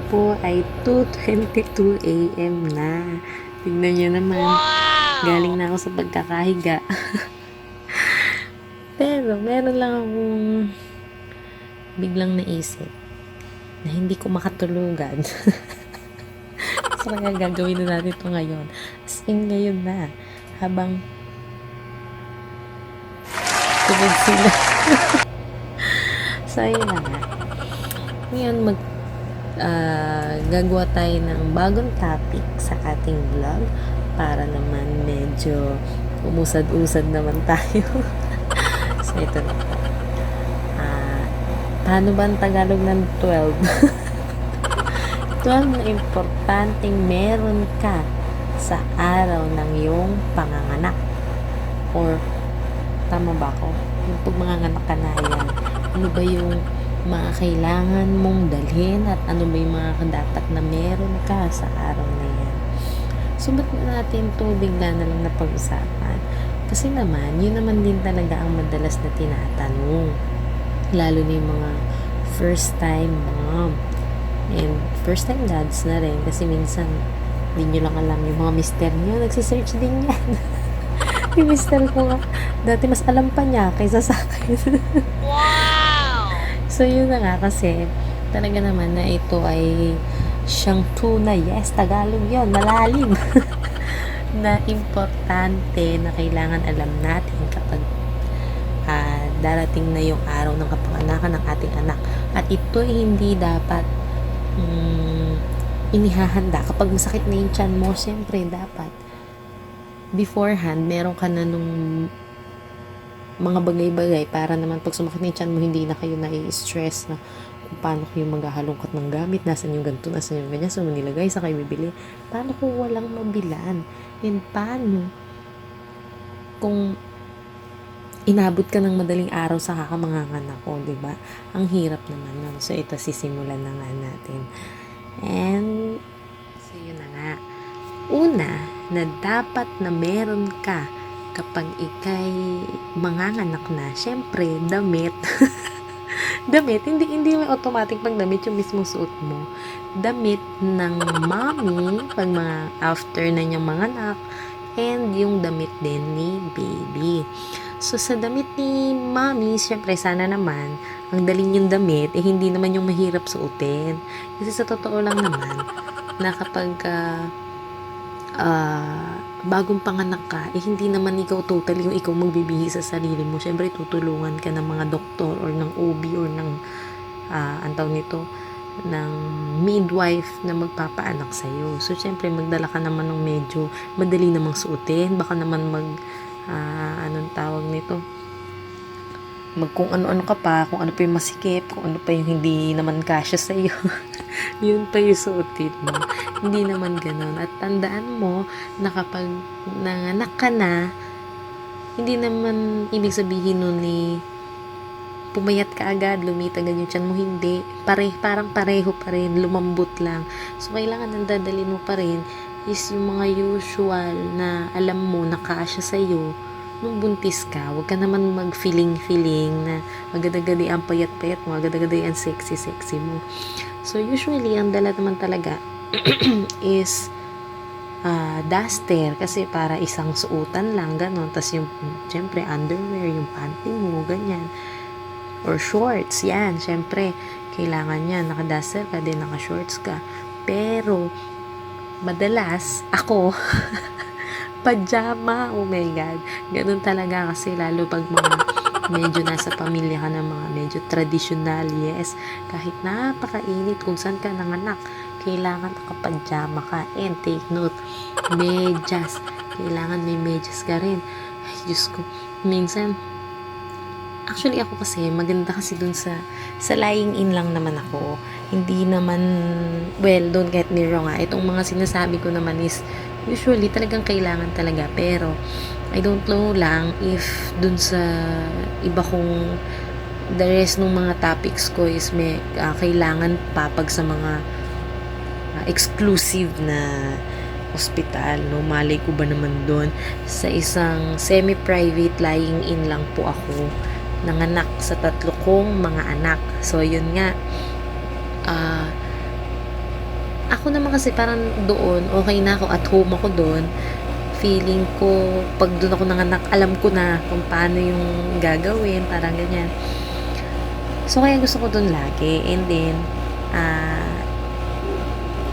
po ay 2:22 AM na. Tignan niyo naman, galing na ako sa pagkakahiga. Pero meron lang akong biglang naisip na hindi ko makatulugan. So kaya gagawin na natin ito ngayon. As in ngayon na, habang tulog sila. So ayun na nga. Ngayon gagawa tayo ng bagong topic sa ating vlog para naman medyo umusad-usad naman tayo. So ito na po. Paano ba ang Tagalog ng 12? 12 na importanteng meron ka sa araw ng iyong panganganak. Or, tama ba ako? Yung pag manganganak ka na yan, ano ba yung mga kailangan mong dalhin at ano ba yung mga dapat na meron ka sa araw na yan. So, ba't natin ito bigla na lang napag-usapan? Kasi naman, yun naman din talaga ang madalas na tinatanong. Lalo na yung mga first time mom. And first time dads na rin. Kasi minsan, hindi nyo lang alam yung mga mister nyo. Nagsisearch din yan. Yung mister ko nga, dati mas alam pa niya kaysa sa akin. Wow! So, yun na nga kasi, talaga naman na ito ay siyang tuna. Yes, Tagalog yun. Malalim. Na importante na kailangan alam natin kapag darating na yung araw ng kapanganakan ng ating anak. At ito hindi dapat inihahanda. Kapag masakit na yung tiyan mo, siyempre dapat beforehand, meron ka na nung mga bagay-bagay para naman pag sumakit na yung tiyan mo, hindi na kayo nai-stress na kung paano kayo maghahalongkat ng gamit, nasan yung ganito, nasan yung ganyan, so manilagay, sa kayo bibili. Paano kung walang mabilan? And paano kung inabot ka ng madaling araw sa kakamanganganak ko, diba? Ang hirap naman nun. So, ito sisimulan na nga natin. And, so yun na nga. Una, na dapat na meron ka kapag ikay manganganak na, syempre, damit. Damit, hindi may automatic pag damit yung mismo suot mo. Damit ng mommy, pag mga after na niyang manganak, and yung damit din ni baby. So, sa damit ni mommy, syempre, sana naman, ang daling yung damit, hindi naman yung mahirap suotin. Kasi sa totoo lang naman, na kapag bagong panganak ka, hindi naman ikaw totally yung ikaw magbibihis sa sarili mo. Syempre, tutulungan ka ng mga doktor or ng OB or ng, antaw nito, ng midwife na magpapaanak sa'yo. So, syempre, magdala ka naman ng medyo madali namang suotin. Baka naman anong tawag nito, kung ano-ano ka pa, kung ano pa yung masikip, kung ano pa yung hindi naman kasya sa iyo. Yun pa yung suotin mo. Hindi naman ganun. At tandaan mo na kapag nanganak ka na, hindi naman ibig sabihin nun ni pumayat ka agad, lumit agad yung tiyan mo, hindi. Parang pareho pa rin, lumambot lang. So, kailangan ang dadalhin mo pa rin is yung mga usual na alam mo na kasya sa'yo nung buntis ka. Huwag ka naman mag-feeling na agad-agad ang payat-payat mo, agad-agad ang sexy-sexy mo. So, usually, ang dala naman talaga is duster kasi para isang suotan lang, ganon. Tapos yung, syempre, underwear, yung panty mo, ganyan. Or shorts, yan. Syempre, kailangan yan. Naka-duster ka din, naka-shorts ka. Pero, madalas, ako, pajama, oh my God. Ganun talaga kasi lalo pag mga medyo nasa pamilya ka ng mga medyo traditional, yes. Kahit napakainit kung saan ka nanganak, kailangan nakapajama ka. And take note, medyas. Kailangan may medyas ka rin. Ay, Diyos ko. Minsan, actually ako kasi, maganda kasi dun sa lying in lang naman ako. Hindi naman, well, don't get me wrong itong mga sinasabi ko naman is, usually talagang kailangan talaga. Pero, I don't know lang if dun sa iba kong, the rest ng mga topics ko is may kailangan pa pag sa mga exclusive na ospital, no? Malay ko ba naman doon sa isang semi-private lying in lang po ako nanganak sa 3 kong mga anak. So, yun nga Ako naman kasi parang doon, okay na ako, at home ako doon. Feeling ko, pag doon ako nanganak, alam ko na kung paano yung gagawin, parang ganyan. So, kaya gusto ko doon lagi. And then,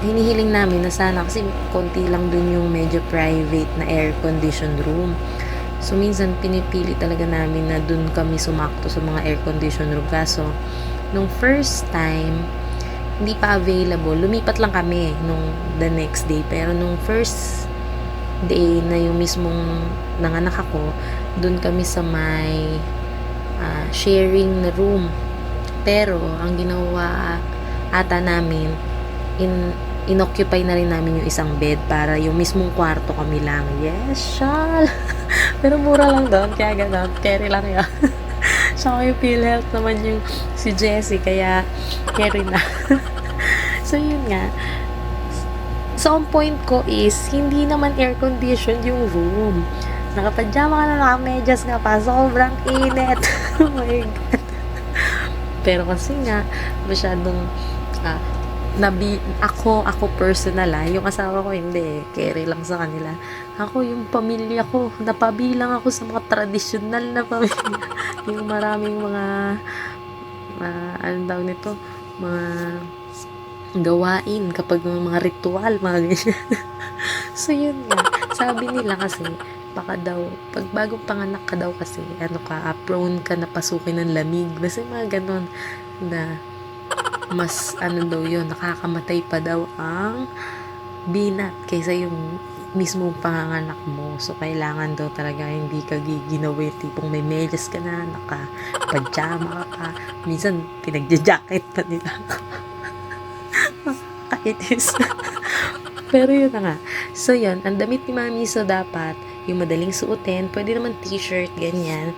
hinihiling namin na sana, kasi konti lang doon yung medyo private na air-conditioned room. So, minsan, pinipili talaga namin na doon kami sumakto sa mga air-conditioned room. Kaso, nung first time, hindi pa available. Lumipat lang kami nung the next day. Pero nung first day na yung mismong nanganak ako, dun kami sa may sharing na room. Pero, ang ginawa ata namin, inoccupy na rin namin yung isang bed para yung mismong kwarto kami lang. Yes, shal! Pero mura lang doon, kaya gano'n. Carry lang yun. Saka yung PhilHealth naman yung si Jessie, kaya carry na. So, yun nga. So, ang point ko is, hindi naman air-conditioned yung room. Nakapadyama ka na, nakamedyas nga pa. Sobrang init. Oh my God. Pero kasi nga, masyadong, ako personal yung asawa ko hindi, carry lang sa kanila. Ako, yung pamilya ko, napabilang ako sa mga tradisyonal na pamilya. Yung maraming mga, anong tawag nito, mga gawain kapag mga ritual, mga ganyan. So, yun nga. Sabi nila kasi, baka daw, pag bagong panganak ka daw kasi, prone ka na pasukin ng lamig. Kasi mga ganon na mas, daw yun, nakakamatay pa daw ang binat kaysa yung mismong panganganak mo. So, kailangan daw talaga hindi ka giginawin, tipong may medyas ka na, naka-pajama ka. Minsan, pinagja-jacket pa nila. Kaitis. Pero yun na nga. So, yun, ang damit ni Mami, so dapat, yung madaling suotin, pwede naman t-shirt, ganyan.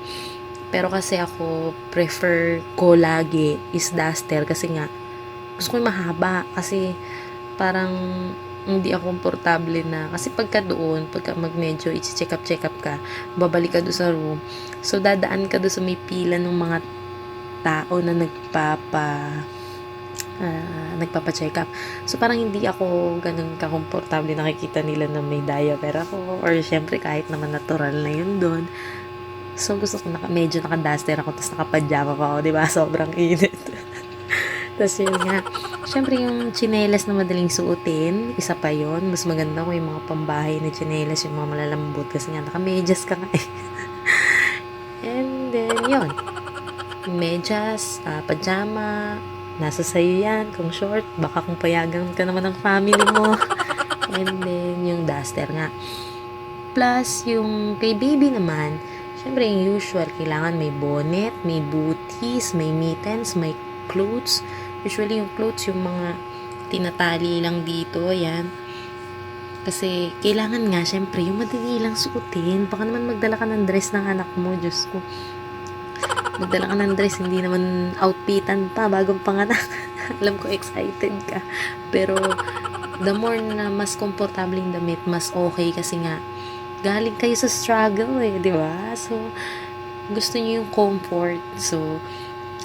Pero kasi ako, prefer ko lagi is duster kasi nga, gusto ko yung mahaba kasi parang hindi ako komportable na, kasi pagka medyo i-check up ka, babalik ka doon sa room, so dadaan ka doon sa may pila ng mga tao na nagpapa-check up. So, parang hindi ako ganun ka-komportable nakikita nila na may diaper ako, or syempre kahit naman natural na yun doon. So, gusto ko medyo naka-duster ako, tapos naka-pajama pa ako, diba? Sobrang init. Tapos yun nga, syempre yung tsinelas na madaling suotin, isa pa yun. Mas maganda ko yung mga pambahay na tsinelas, yung mga malalambot, kasi nga naka-medyas ka nga eh. And then, yun. Medyas, pajama, nasa sayo yan. Kung short, baka kung payagan ka naman ng family mo. And then, yung duster nga. Plus, yung kay baby naman, syempre yung usual, kailangan may bonnet, may booties, may mittens, may clothes. Usually yung clothes, yung mga tinatali lang dito, yan. Kasi, kailangan nga, syempre, yung madali lang suotin. Baka naman magdala ka ng dress ng anak mo, Diyos ko. Magdala ka ng dress, hindi naman outfitan pa, bagong panganak. Alam ko, excited ka. Pero, the more na mas komportable yung damit, mas okay kasi nga, galing kayo sa struggle di ba? So, gusto niyo yung comfort. So,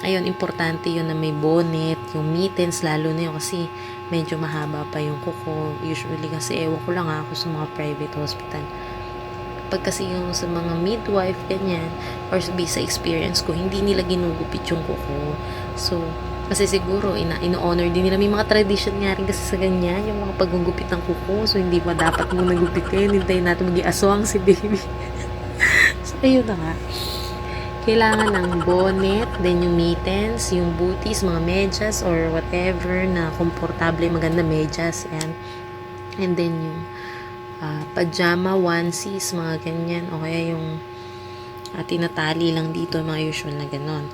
ayun, importante yun na may bonnet, yung mittens, lalo na yun kasi medyo mahaba pa yung kuko. Usually kasi, ewan ko lang ako sa mga private hospital. Pag kasi yung sa mga midwife, ganyan, or sa experience ko, hindi nila ginugupit yung kuko. So, kasi siguro, ino-honor din nila. May mga tradition nga rin kasi sa ganyan, yung mga paggugupit ng kuko. So, hindi pa dapat mo nagupit kayo. Hintayin natin mag-iaswang si baby. So, ayun na nga. Kailangan ng bonnet, then yung mittens, yung booties, mga medyas, or whatever na komportable, maganda medyas, yan. And then yung pajama, onesies, mga ganyan, o kaya yung tinatali lang dito, mga usual na ganon.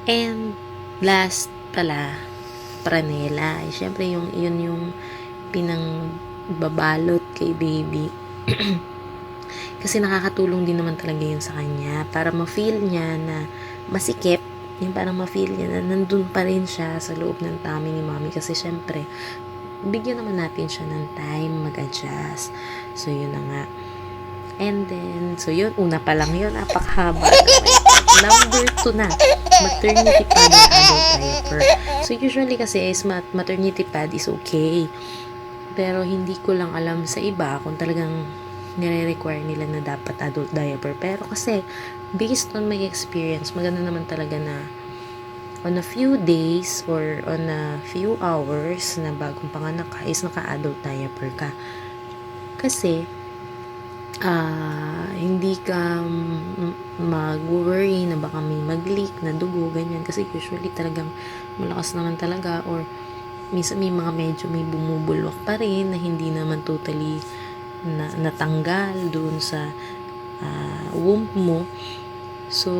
And last pala, pranela. Siyempre, yun yung pinangbabalot kay baby. Kasi nakakatulong din naman talaga yun sa kanya para ma-feel niya na masikip, yung parang ma-feel niya na nandun pa rin siya sa loob ng tummy ni mommy. Kasi syempre, bigyan naman natin siya ng time mag-adjust. So, yun na nga. And then, so yun, una pa lang yun, napakahaba. Number Ito na, maternity pad or adult diaper. So, usually kasi is maternity pad is okay. Pero hindi ko lang alam sa iba kung talagang nire-require nila na dapat adult diaper. Pero kasi, based on my experience, maganda naman talaga na on a few days or on a few hours na bagong panganak ka is naka-adult diaper ka. Kasi, hindi ka mag-worry na baka may mag-leak na dugo, ganyan. Kasi usually talagang malakas naman talaga or minsan may mga medyo may bumubulwak pa rin na hindi naman totally natanggal doon sa womb mo. So,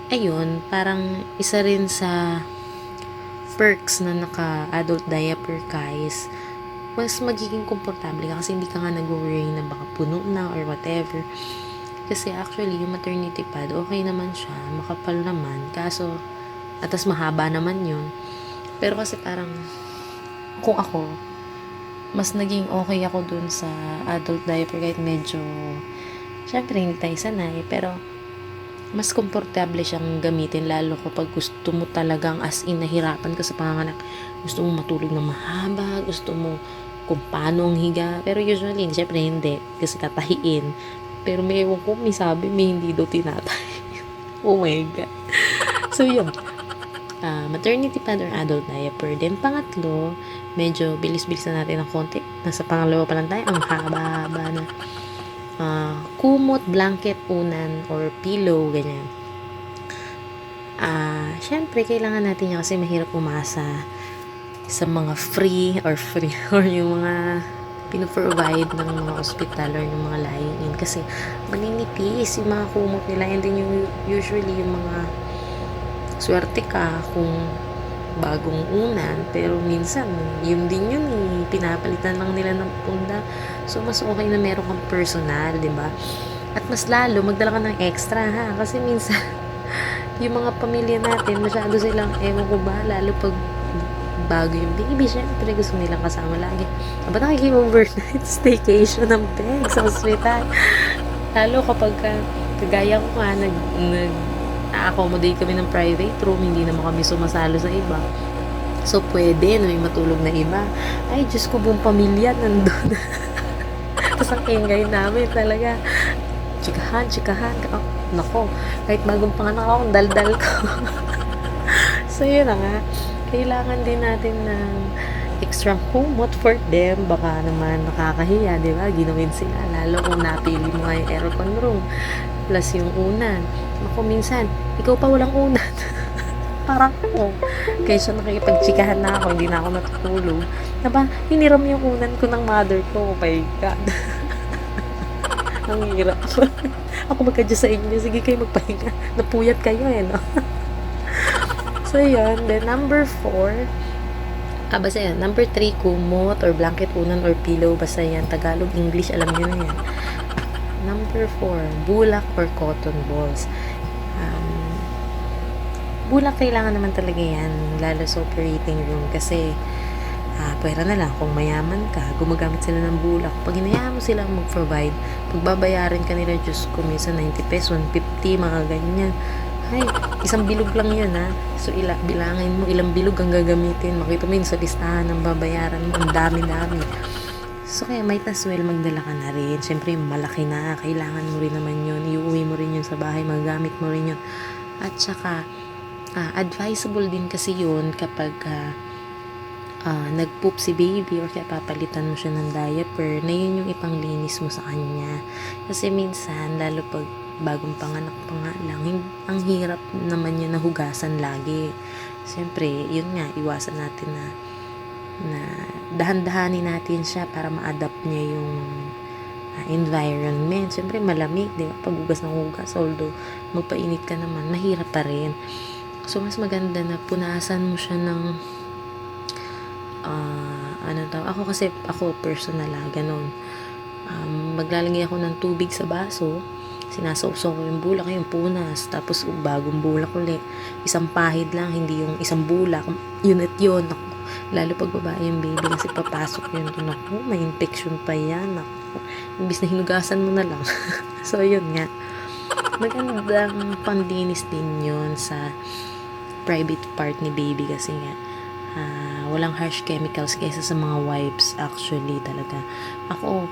ayun, parang isa rin sa perks na naka-adult diaper ka is mas magiging komportable ka kasi hindi ka nga nag-worry na baka puno na or whatever. Kasi actually, yung maternity pad, okay naman siya, makapal naman, kaso, atas mahaba naman yun. Pero kasi parang, kung ako, mas naging okay ako dun sa adult diaper kahit medyo, syempre hindi tayo sanay, pero, mas komportable siyang gamitin lalo kapag gusto mo talagang as in nahirapan ka sa panganganak. Gusto mo matulog na mahaba, gusto mo kung paano ang higa. Pero usually, syempre hindi. Kasi tatahiin. Pero may ewan ko, may sabi, may hindi daw tinatahi. Oh my God. So yun. Maternity pad or adult diaper. Then pangatlo, medyo bilis-bilis na natin ng konti. Nasa pangalawa pa lang tayo. Ang haba-haba na. Kumot, blanket, unan, or pillow, ganyan. Syempre, kailangan natin yan kasi mahirap umasa sa mga free or yung mga pinoprovide ng mga hospital or ng mga lying-in kasi maninipis yung mga kumot nila and then yung usually yung mga swerte ka kung bagong unan pero minsan yun din yun pinapalitan lang nila ng punda so mas okay na meron kang personal, di ba? At mas lalo magdala ka ng extra ha kasi minsan yung mga pamilya natin masyado silang ewan ko ba lalo pag bago yung baby, syempre gusto nilang kasama lagi. Aba nakiki-overnight staycation ng peg sa hospital. Lalo kapag kagaya ko nga, accommodate kami ng private room, hindi naman kami sumasalo sa iba. So, pwede na may matulog na iba. Ay, Diyos ko, buong pamilya nandun. Tapos ang ingay namin talaga. Chikahan. Oh, nako, kahit bagong panganak ako, daldal ko. So, yun na nga. Kailangan din natin ng extra kumot for them. Baka naman nakakahiya, di ba? Ginawin sila. Lalo kung napili mo nga yung aircon room. Plus yung unan. Ako minsan, ikaw pa walang unan. Parang ako. Kaysa nakikipagtsikahan na ako, hindi na ako natutulog. Diba? Hiniram yung unan ko ng mother ko. Oh my God. Ang hirap. Ako magkadya sa inyo. Sige kayo magpahinga. Napuyat kayo no? So, yun. Then, number 4. Basta yan. Number 3, kumot or blanket, unan or pillow. Basta yan. Tagalog, English, alam nyo na yan. Number 4, bulak or cotton balls. Bulak kailangan naman talaga yan. Lalo sa operating room. Kasi, pwera na lang. Kung mayaman ka, gumagamit sila ng bulak. Pag hinayaan mo silang mag-provide, pagbabayarin ka nila, Diyos ko, minsan 90 pesos, 150, mga ganyan. Ay, isang bilog lang yun ha. So, bilangin mo ilang bilog ang gagamitin. Makita mo yun sa listahan ng babayaran mo. Ang dami-dami. So, kaya might as well magdala ka na rin. Siyempre, malaki na. Kailangan mo rin naman yun. Iuwi mo rin yun sa bahay. Magagamit mo rin yun. At saka, advisable din kasi yun kapag nag-poop si baby or kaya papalitan mo siya ng diaper na yun yung ipanglinis mo sa kanya. Kasi minsan, lalo pag bagong panganak pa nga lang, ang hirap naman yun na hugasan lagi. Siyempre, yun nga, iwasan natin na dahan-dahanin natin siya para ma-adapt niya yung environment. Siyempre, malamig, di ba? Paghugas ng hugas, although magpainit ka naman, mahirap pa rin. So, mas maganda na punasan mo siya ng ako kasi, personal ganun. Maglalagay ako ng tubig sa baso, sinasawsaw ko yung bulak, yung punas, tapos bagong bulak ulit. Isang pahid lang, hindi yung isang bulak. Yun at yun. Lalo pag babae yung baby kasi papasok yun. Naku, may infection pa yan. Naku, imbis na hinugasan mo na lang. So, yun nga. magandang panlinis din yun sa private part ni baby kasi nga walang harsh chemicals kaysa sa mga wipes actually talaga. Ako,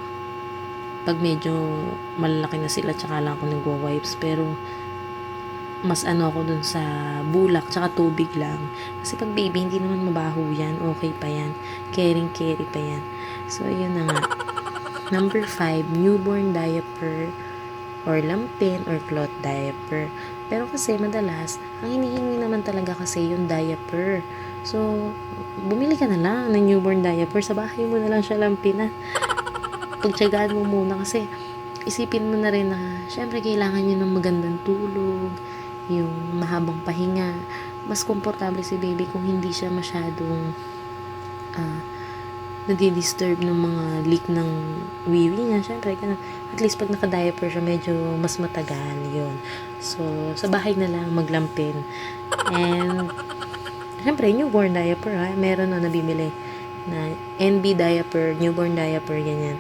pag medyo malalaki na sila tsaka lang ako nagwa-wipes, pero mas ako dun sa bulak tsaka tubig lang. Kasi pag baby, hindi naman mabaho yan. Okay pa yan. Caring pa yan. So, yun na nga. Number 5, newborn diaper or lampin or cloth diaper. Pero kasi madalas, ang hinihingi naman talaga kasi yung diaper. So, bumili ka na lang ng newborn diaper. Sa bahay mo na lang siya lampinan. Pagtsagaan mo muna kasi isipin mo na rin na syempre kailangan niya ng magandang tulog, yung mahabang pahinga. Mas komportable si baby kung hindi siya masyadong nadi-disturb ng mga leak ng wiwi niya. Syempre, at least pag naka-diaper siya, medyo mas matagal yun. So, sa bahay na lang maglampin. And, syempre, newborn diaper, meron na nabibili na NB diaper, newborn diaper, ganyan.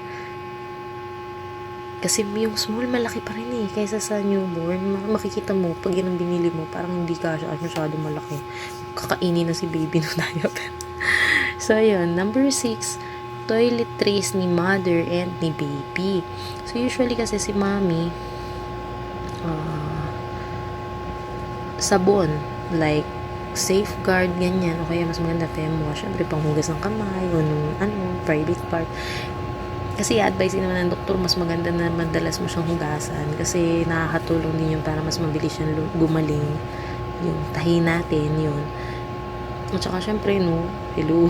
Kasi yung small, malaki pa rin kaysa sa newborn. Makikita mo, pag yun ang binili mo, parang hindi ka siya masyado malaki. Kakainin na si baby ng diaper. So, yun. Number 6, toiletries ni mother and ni baby. So, usually kasi si mommy, sabon, like, safeguard, ganyan. O kaya mas maganda femwash. Siyempre, panghugas ng kamay, o nung, private part. Kasi advice din naman ng doktor, mas maganda na madalas mo siyang hugasan kasi nakakatulong din yun para mas mabilis siyang gumaling yung tahi natin, yun. At saka syempre, hello.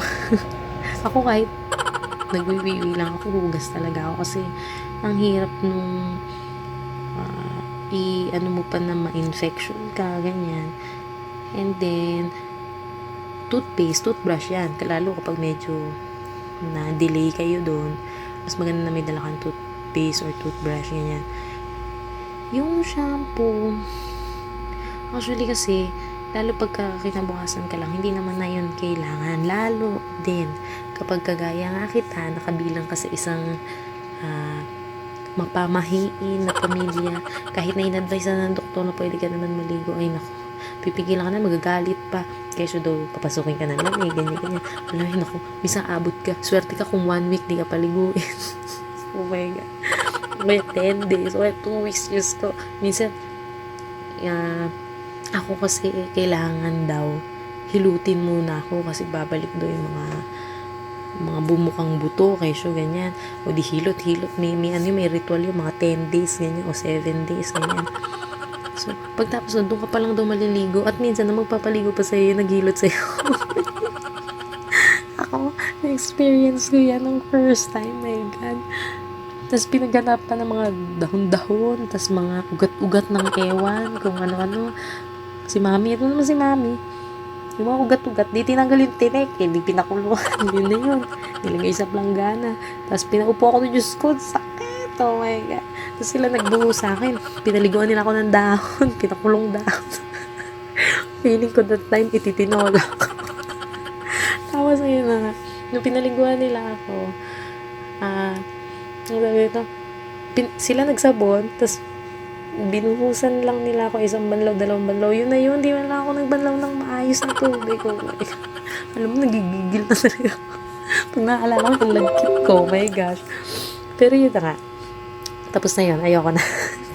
Ako kahit nagwiwiwi lang ako, hugas talaga ako kasi ang hirap nung mo pa na ma-infection ka, ganyan. And then, toothbrush yan. Lalo kapag medyo na-delay kayo doon, mas maganda na may dala kang toothpaste or toothbrush, ganyan. Yung shampoo, actually kasi, lalo pagka kinabukasan ka lang, hindi naman na yun kailangan. Lalo din, kapag kagaya nga kita, nakabilang ka sa isang mapamahiin na pamilya, kahit na in-advise na ng doktor na pwede ka naman maligo, ay naku, pipigilan ka na, magagalit pa. Kaya daw, papasukin ka ng lamig, ganyan. Alam mo, naku, misang abot ka. Swerte ka kung 1 week di ka paliguin. Oh my God. May 10 days, o 2 weeks, just to. Minsan, ako kasi, kailangan daw, hilutin muna ako kasi babalik daw yung mga bumukang buto, kayo ganyan. O di hilot. May ritual yung mga 10 days, ganyan, o 7 days, ganyan. So, pagtapos doon ka pa lang daw maliligo at minsan na magpapaligo pa sa'yo, naghilot sa'yo. Ako, na-experience ko yan ng first time, my God. Tapos pinaganap pa ng mga dahon-dahon, tapos mga ugat-ugat ng ewan, kung ano-ano. Si mami, ito naman si mami. Yung mga ugat-ugat, di tinanggal yung tinik, di pinakuluan, yun na yun. Nilagay sa planggana. Tapos pinaupo ako ng Diyos ko, sakit, oh my God. Tapos sila nagbuho sa akin. Pinaliguan nila ako ng dahon. Pinakulong dahon. Feeling ko that time, ititinola ko. Tapos ayun na nga. Nung pinaliguan nila ako, sila nagsabon, tapos binuhusan lang nila ako 1 banlaw, 2 banlaw. Yun na yun, di man lang ako nagbanlaw ng maayos na tubig. Oh my God. Alam mo, nagigigil na talaga ako. Pag naaalala ko, lagkit ko, oh my gosh. Pero yun na nga. Tapos na yun, ayoko na.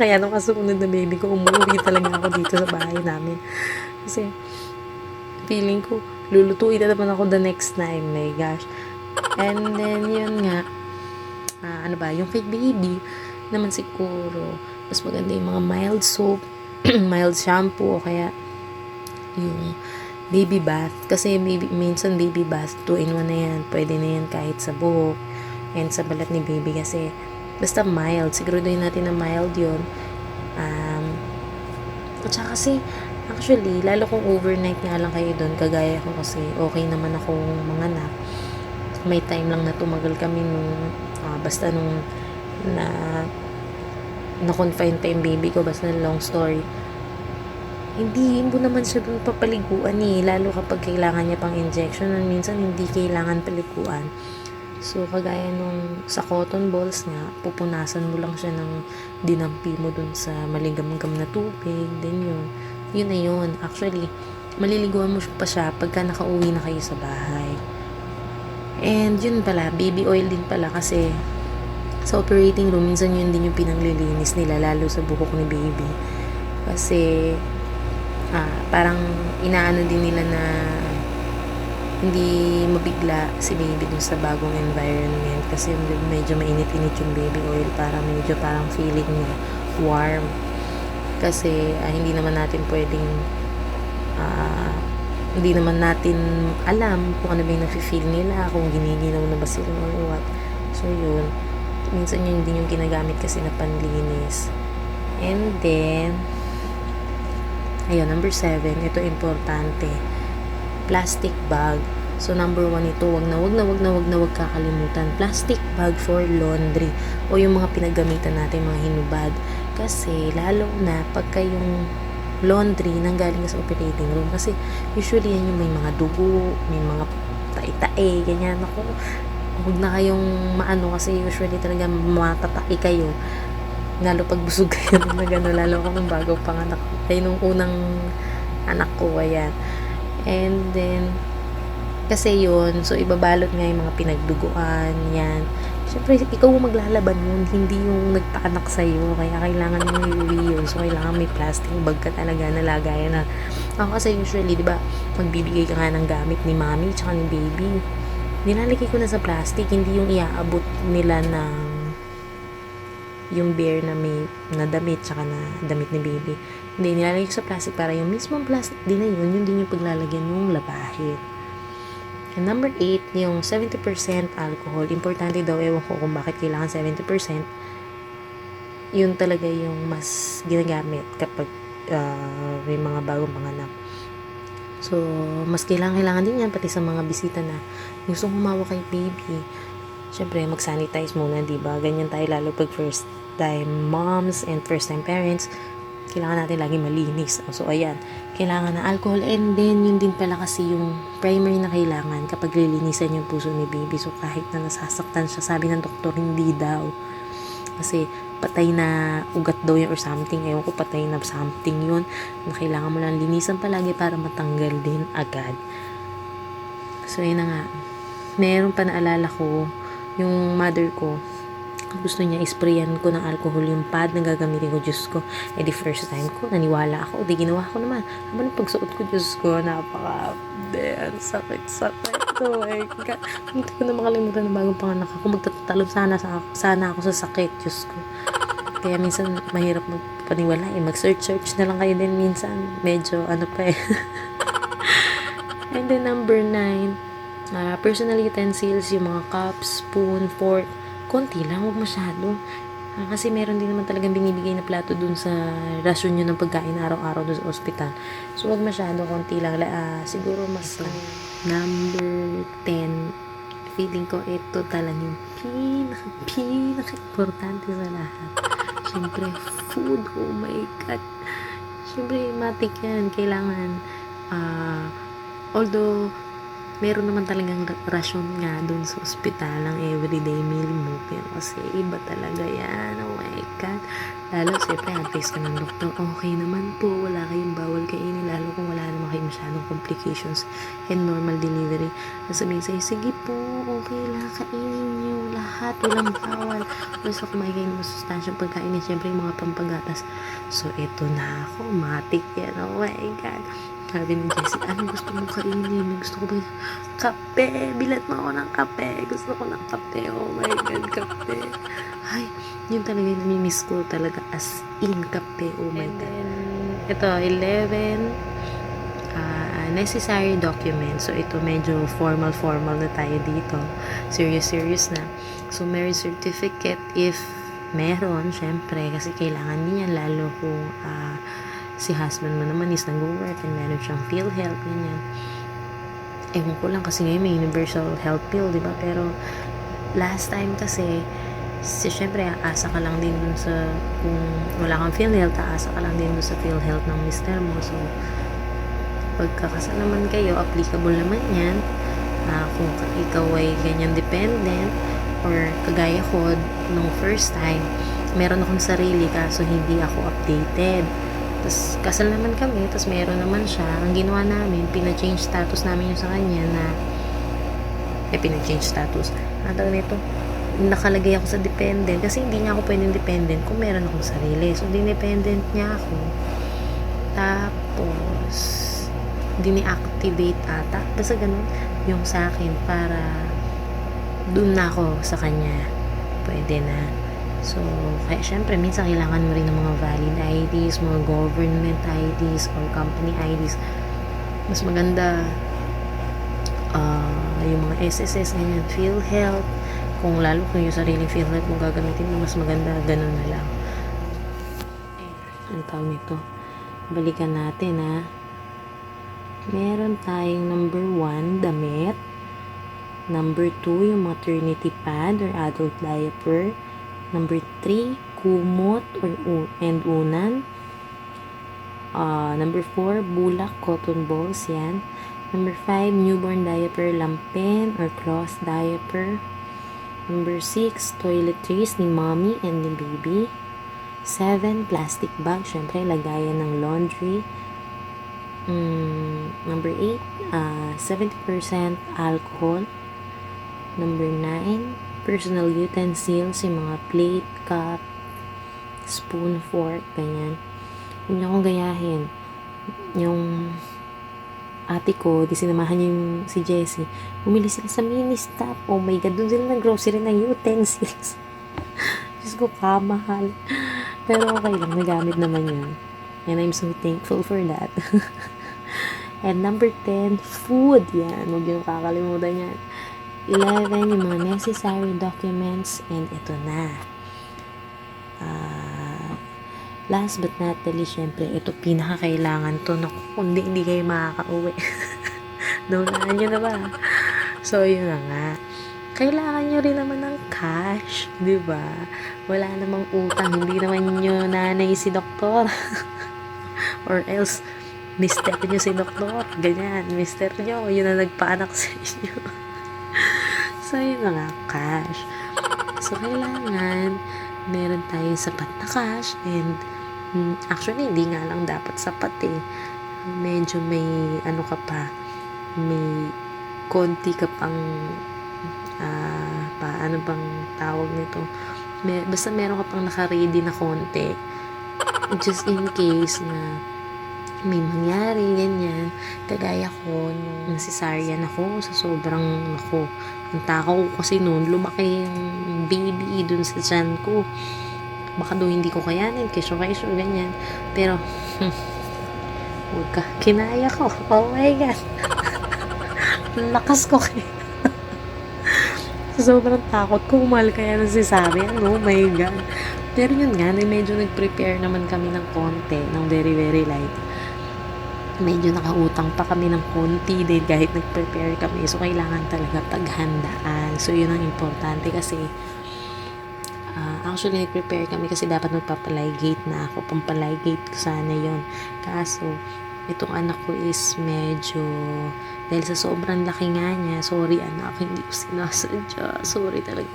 Kaya nung kasunod na baby ko, umuwi talaga ako dito sa bahay namin. Kasi, feeling ko, lulutuin na naman ako the next time. My gosh. And then, yun nga. Yung kay baby, naman siguro, mas maganda yung mga mild soap, mild shampoo, o kaya yung baby bath. Kasi minsan baby bath, 2-in-1 na yan. Pwede na yan kahit sa buhok and sa balat ni baby kasi basta mild. Siguraduhin natin na mild yun. At saka kasi, actually, lalo kung overnight nga lang kayo doon, kagaya ko kasi okay naman akong manganak. May time lang na tumagal kami nung, basta nung na-confine pa yung baby ko, basta long story. Hindi mo naman siya dun papaliguan lalo kapag kailangan niya pang injection, minsan hindi kailangan paliguan. So, kagaya nung sa cotton balls nga, pupunasan mo lang siya ng dinampi mo dun sa maligamgam na tubig. Then yun na yun. Actually, maliliguan mo pa siya pagka nakauwi na kayo sa bahay. And yun pala, baby oil din pala kasi sa operating room, minsan yun din yung pinanglilinis nila, lalo sa buhok ni baby. Kasi, parang inaano din nila na hindi mabigla si baby dun sa bagong environment kasi medyo mainit-init yung baby oil para medyo parang feeling niya warm kasi hindi naman natin pwedeng hindi naman natin alam kung ano ba yung nafe-feel nila, kung giniginaw na ba sila or what. So yun, minsan yun din yung ginagamit kasi na panlinis. And then ayun, number 7, ito importante, plastic bag. So, number 1 ito, wag na kakalimutan. Plastic bag for laundry o yung mga pinagamitan natin, mga hinubad. Kasi, lalo na pagka yung laundry nanggaling sa operating room. Kasi, usually yan yung may mga dugo, may mga tae-tae, ganyan. Ako, huwag na kayong maano kasi usually talaga matatae kayo. Lalo pag busog kayo na gano'n, lalo ako nung bago panganak. Ay, nung unang anak ko, ayan. And then, kasi yun, so ibabalot nga yung mga pinagduguan, yan. Siyempre, ikaw maglalaban yun, hindi yung nagpaanak sa'yo, kaya kailangan mo yun. So, kailangan may plastic bag ka talaga na lagayan na. Ako kasi usually, di ba, magbibigay ka nga ng gamit ni mommy, tsaka ni baby. Nilalagay ko na sa plastic, hindi yung iaabot nila ng yung bare na may na damit tsaka na damit ni baby. Hindi, nilalagay ko sa plastic para yung mismong plastic din na yun din yung paglalagyan ng labahin. And number 8, yung 70% alcohol. Importante daw, ewan ko kung bakit kailangan 70%. Yun talaga yung mas ginagamit kapag may mga bagong panganak. So, mas kailangan din yan pati sa mga bisita na gustong humawa kay baby. Siyempre, mag-sanitize muna, diba? Ganyan tayo lalo pag first time moms and first time parents. Kailangan natin lagi malinis. So, ayan. Kailangan na alcohol. And then, yun din pala kasi yung primary na kailangan kapag lilinisan yung puso ni baby. So, kahit na nasasaktan siya, sabi ng doktor, hindi daw. Kasi, patay na ugat daw yun or something. Ewan ko, patay na something yun. Na kailangan mo lang linisan palagi para matanggal din agad. So, yun na nga. Meron pa naalala ko, yung mother ko, gusto niya isprayan ko ng alcohol yung pad na gagamitin ko, Diyos ko. Eh di first time ko, naniwala ako. Di ginawa ko naman. Habang pagsuot ko, Diyos ko, ang sakit. Oh my God. Hindi ko na makalimutan na bagong panganak ako. Magtatalon sana ako sa sakit, Diyos ko. Kaya minsan, mahirap magpaniwala eh. Mag-search na lang kayo din minsan. Medyo, pa eh. And then number 9, personal utensils, yung mga cups, spoon, fork, konti lang, huwag masyado. Kasi meron din naman talagang binibigay na plato dun sa rasyon nyo ng pagkain araw-araw dun sa ospital. So, huwag masyado, konti lang. Siguro mas number 10, feeling ko ito talaga yung pinaka-importante sa lahat. Siyempre, food. Oh my God. Siyempre, matik yan. Kailangan, although, meron naman talagang rasyon nga doon sa ospital ng everyday meal mo. Pero kasi iba talaga yan. Oh my God. Lalo, siyempre, advice ka ng doktor, okay naman po, wala kayong bawal kainin. Lalo kung wala naman kayong masyadong complications and normal delivery. Sabihin sa'yo, sige po, okay lang, kainin nyo lahat, walang bawal. Basta kumain kayo ng masustansyang pagkain. Siyempre, yung mga pampagatas. So, eto na ako. Matik yan. Oh my God. Sabi ni Jessie, ano gusto mong kainin? Gusto ko ba kape? Bilat mo ako ng kape. Gusto ko ng kape. Oh my God, kape. Ay, yun talaga yung namimiss ko talaga as in kape. Oh my God. Ito, 11, necessary documents. So, ito medyo formal na tayo dito. Serious na. So, marriage certificate if meron, syempre, kasi kailangan din yan, lalo kung si husband mo naman is nag-work and meron siyang PhilHealth, ganyan. Ewan ko lang kasi ngayon may universal health bill, diba? Pero last time kasi syempre aasa ka lang din dun sa kung wala kang PhilHealth, aasa ka lang din dun sa PhilHealth ng mister mo. So pagkakasal naman kayo, applicable naman yan. Kung ikaw ay ganyan dependent or kagaya ko nung first time, meron akong sarili kaso hindi ako updated. Tapos kasal naman kami, tapos meron naman siya. Ang ginawa namin, pina-change status namin yung sa kanya na pina-change status. Ang tawag nito, nakalagay ako sa dependent kasi hindi niya ako pwedeng dependent kung meron akong sarili. So, dinependent niya ako. Tapos, dini-activate ata. Basta ganun yung sa akin para dun na ako sa kanya. Pwede na. So, kaya syempre, minsan kailangan mo rin ng mga valid IDs, mga government IDs, or company IDs. Mas maganda yung mga SSS, ganyan, PhilHealth. Kung lalo kung yung sariling PhilHealth mo gagamitin, mas maganda, ganun na lang. Ang tawag nito. Balikan natin, ha. Meron tayong number 1, damit. Number 2, yung maternity pad or adult diaper. Number 3, kumot and unan. Number 4, bulak, cotton balls, yan. Number 5, newborn diaper, lampin or cloth diaper. Number 6, toiletries ni mommy and ni baby. 7, plastic bag, syempre, lagayan ng laundry. Number 8, 70% alcohol. Number 9, personal utensils, yung mga plate, cup, spoon, fork, ganyan. Huwag niyo akong gayahin. Yung ate ko, di sinamahan niya yung si Jessie. Bumili sila sa mini stop. Oh my God, doon sila nag-grocery ng utensils. Diyos ko, kamahal. Pero okay lang, nagamit naman yun. And I'm so thankful for that. And number 10, food. Yan, huwag niyo kakalimutan yan. 11, yung mga necessary documents. And ito na. Last but not the least, syempre, ito pinakakailangan to. Naku, kundi hindi kayo makaka-uwi. Naunahan nyo na ba? So, yun na nga. Kailangan nyo rin naman ng cash. Diba? Wala namang utang. Hindi naman nyo nanay si doktor. Or else, mister nyo si doktor. Ganyan. Mister nyo, yun na nagpaanak sa inyo. So, yun na nga. Cash. So, kailangan meron tayong sapat na cash and actually, hindi nga lang dapat sapat eh. Medyo may ano ka pa, may konti ka pang ano bang tawag nito, basta meron ka pang naka-ready na konti just in case na may mangyari, ganyan. Kagaya ko, nung cesarean ako, sa sobrang ako, ang takaw ko kasi noon, lumaki yung baby dun sa tiyan ko. Baka doon hindi ko kayanin, kesyo, ganyan. Pero, huwag ka, kinaya ko. Oh my God. Lakas ko kaya. Sobrang takot ko, mahal kaya ng cesarean. Oh my God. Pero yun nga, medyo nag-prepare naman kami ng konti, ng very, very light. Medyo nakautang pa kami ng konti din kahit nag-prepare kami. So, kailangan talaga paghandaan. So, yun ang importante kasi actually, nag-prepare kami kasi dapat magpapaligate na ako. Pampaligate ko sana yun. Kaso, itong anak ko is medyo, dahil sa sobrang laki nga niya, sorry anak, hindi ko sinasadya. Sorry talaga.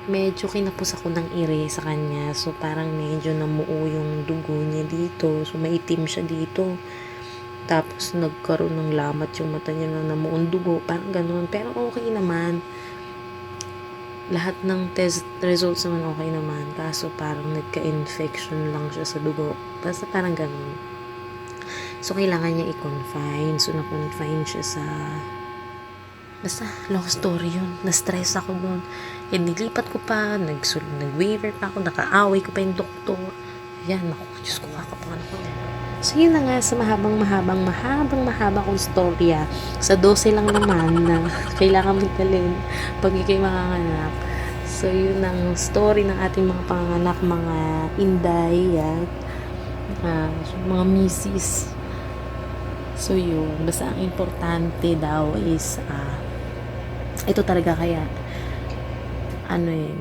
Medyo kinapos ako ng ire sa kanya. So, parang medyo namuo yung dugo niya dito. So, maitim siya dito. Tapos, nagkaroon ng lamat yung mata niya na namuong dugo. Parang ganun. Pero okay naman. Lahat ng test results naman okay naman. Kaso, parang nagka-infection lang siya sa dugo. Basta parang ganun. So, kailangan niya i-confine. So, na-confine siya sa... Basta, long story yun. Na-stress ako dun. Eh, nilipat ko pa, nag-waiver pa ako, nakaaway ko pa yung doktor. Ayan, naku, Diyos ko, kakapangan ko. So, yun na nga, sa mahabang kong storya. Sa 12 lang naman na kailangan magdalhin pag ikay makanganak. So, yun ang story ng ating mga panganak, mga inday, yan. Mga misis. So, yun. Basta ang importante daw is, ito talaga kaya,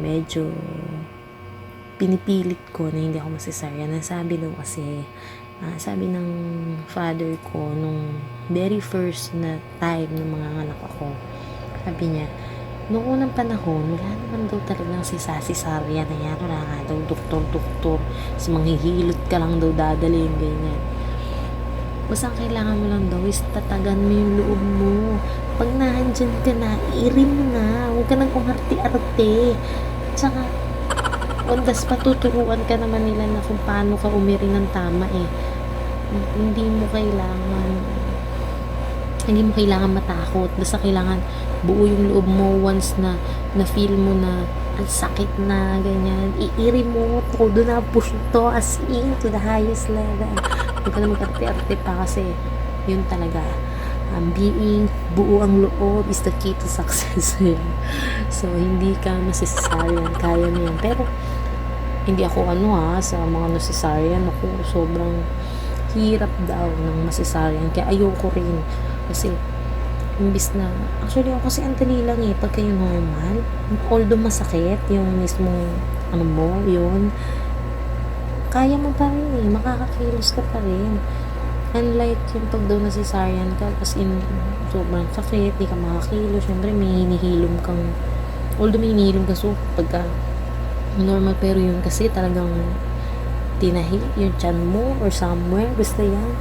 medyo pinipilit ko na hindi ako masisarya. Nasabi daw kasi, Sabi ng father ko nung very first na time ng mga anak ako, sabi niya, noong unang panahon, wala naman daw talagang sisa-sisarya na yan. Wala nga daw doktor-doktor. Sa manghihilot ka lang daw dadalhin, ganyan. Basta ang kailangan mo lang daw is tatagan mo yung loob mo. Pag nahandyan ka na, irin mo na. Huwag ka nang umarte-arte. Tsaka, on the spot, tuturuan ka naman nila na kung paano ka umiri ng tama eh. Hindi mo kailangan matakot. Basta kailangan buo yung loob mo once na feel mo na ang sakit na ganyan. Iiri mo to, do na push to as in to the highest level. Huwag ka na mag-arte-arte pa kasi yun talaga. Being buo ang loob is the key to success. So, hindi ka masisaryan. Kaya mo yan. Pero, hindi ako sa mga nasisaryan. Ako, sobrang hirap daw ng masisaryan. Kaya ayoko rin. Kasi, imbis na, actually ako kasi ang dali lang pagka yung normal. Although masakit, yung mismong, yun, kaya mo pa rin makakakilos ka pa rin. Unlike yung pag daw nasisaryan ka, as in, sobrang sakit, di ka makakilos, syempre may hinihilom kang, although may hinihilom ka, so, pagka normal, pero yun kasi talagang tinahi yung tiyan mo or somewhere, basta yan.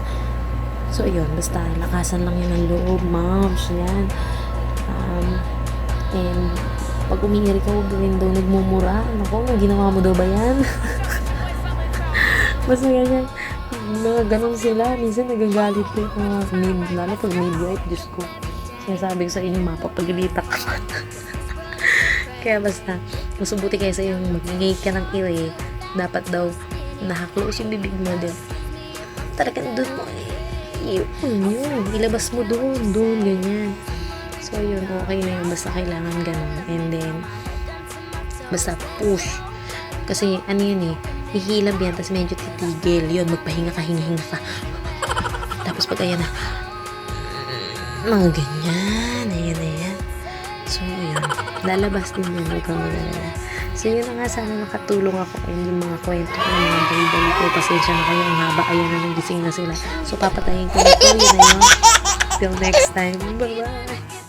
So, ayun, basta lakasan lang yun ang loob, moms, yan. And, pag umiiri ka, huwag rin daw nagmumura. Naku, ginawa mo daw ba yan? Basta ganyan. Mga ganun sila. Minsan nagagalit ko yung mga lalo pag midwife, Diyos ko. Sinasabi ko sa inyo, mapapagalitak ka. Kaya basta, masubuti kayo sa yung mag-ingay ka ng iri, dapat daw nakaklose yung bibig mo din. Talagang doon mo ilabas mo doon, ganyan. So, yun, okay na yun. Basta kailangan ganun. And then, basta push. Kasi, hihilab yan, tapos medyo titigil. Yun, magpahinga ka, hinga ka. Tapos pag ayan na, mga ganyan, ayan. So, yun. Lalabas din yan, huwag kang magalala. So, yun na nga, sana nakatulong ako and yung mga kwento ko, yung mga bali ko. Pasensya na kayo, ang haba, ayan na, nagising na sila. So, papatayin ko na ito, yun na yun. Till next time, bye-bye!